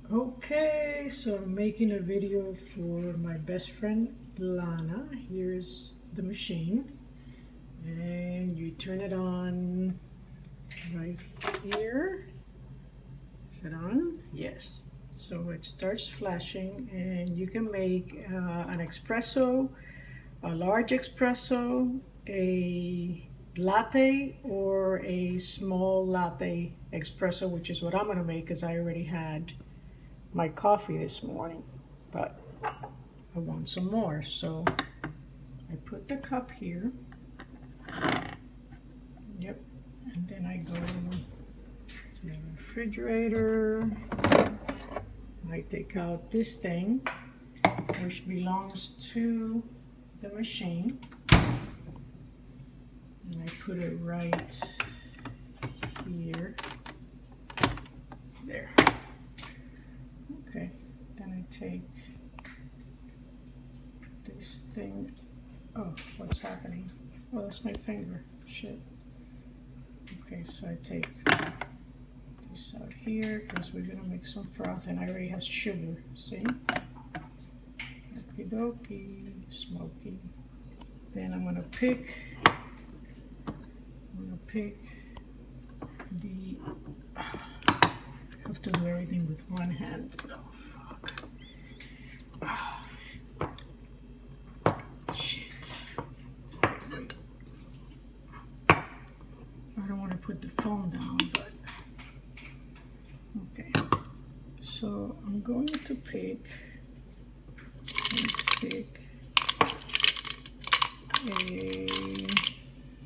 Okay, so I'm making a video for my best friend Lana. Here's the machine, and you turn it on right here. Is it on? Yes. So it starts flashing, and you can make an espresso, a large espresso, a latte, or a small latte espresso, which is what I'm going to make because I already had my coffee this morning, but I want some more. So I put the cup here. Yep. And then I go to the refrigerator. I take out this thing, which belongs to the machine. And I put it right here. There. Okay. Then I take this thing. Oh, what's happening? Oh, that's my finger. Shit. Okay, so I take this out here because we're gonna make some froth, and I already have sugar. See? Okie dokie, smoky. Then I'm gonna pick the. I have to do everything with one hand. Oh fuck. Shit. Wait. I don't want to put the phone down, but okay. So I'm going to pick a.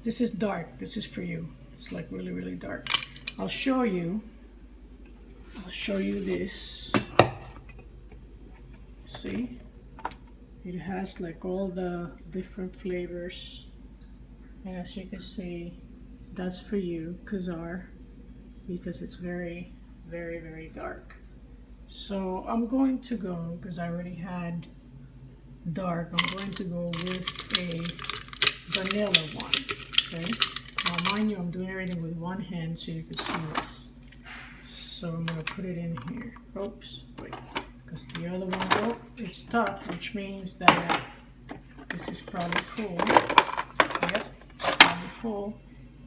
This is dark. This is for you. It's like really, really dark. I'll show you this. See? It has like all the different flavors. And as you can see, that's for you, Kazar, because it's very, very, very dark. So I'm going to go, because I already had dark, I'm going to go with a vanilla one. Okay? Now mind you, I'm doing everything with one hand so you can see this. So I'm going to put it in here. Oops, wait, because the other one, oh, it's stuck, which means that this is probably full. Yep, it's probably full.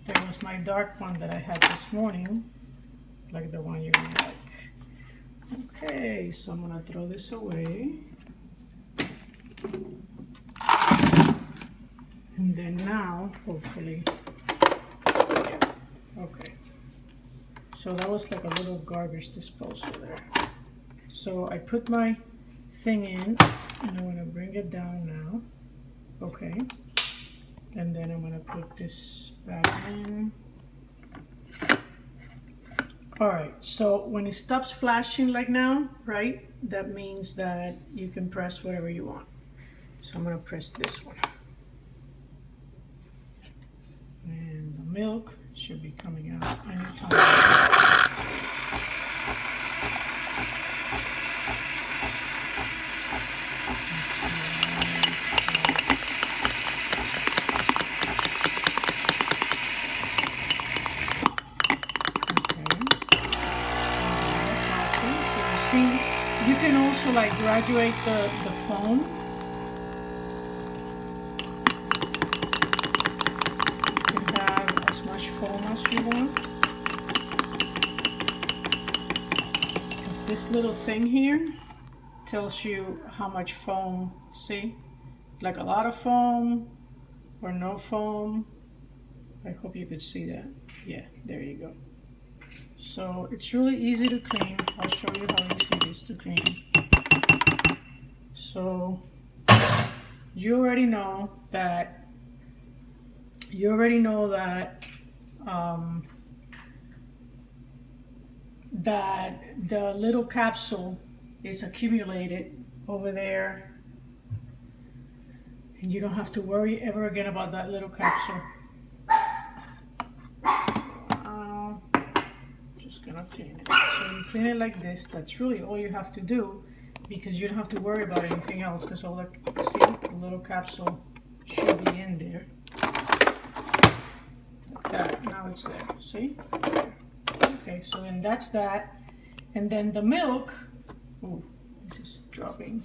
There was my dark one that I had this morning, like the one you would like. Okay, so I'm going to throw this away. And then now, hopefully, yeah, okay. So that was like a little garbage disposal there. So I put my thing in, and I'm gonna bring it down now. Okay. And then I'm gonna put this back in. All right, so when it stops flashing like now, right, that means that you can press whatever you want. So I'm gonna press this one. And the milk should be coming out anytime. You can also like graduate the foam. You can have as much foam as you want. Because this little thing here tells you how much foam, see? Like a lot of foam or no foam. I hope you could see that. Yeah, there you go. So it's really easy to clean. I'll show you how easy it is to clean. So you already know that that the little capsule is accumulated over there, and you don't have to worry ever again about that little capsule. Gonna clean it. So you clean it like this. That's really all you have to do, because you don't have to worry about anything else, because all see, the little capsule should be in there. Like that. Now it's there. See? It's there. Okay, so then that's that. And then the milk Oh, this is dropping.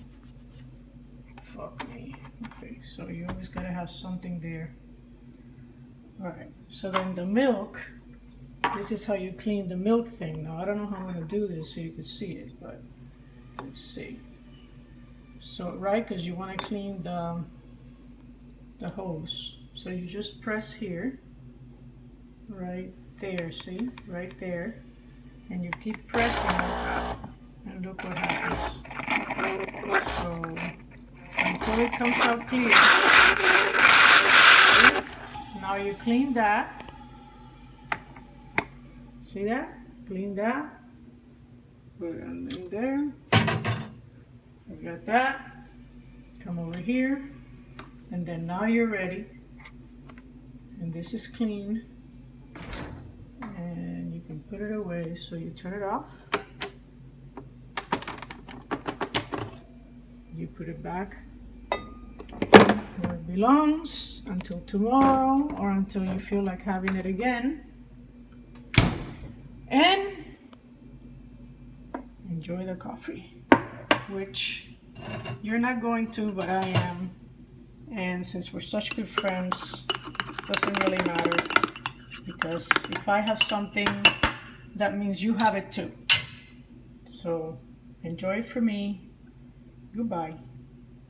Fuck me. Okay, so you always gotta have something there. Alright, so then the milk, this is how you clean the milk thing. Now I don't know how I'm gonna do this so you can see it, but let's see. So right, because you want to clean the hose. So you just press here, right there, see, right there, and you keep pressing it, and look what happens. So until it comes out clear. See? Now you clean that. See that? Clean that. Put it in there. Forget that. Come over here. And then now you're ready. And this is clean. And you can put it away. So you turn it off. You put it back where it belongs until tomorrow or until you feel like having it again. And enjoy the coffee, which you're not going to, but I am. And since we're such good friends, doesn't really matter, because if I have something, that means you have it too. So enjoy it for me. Goodbye.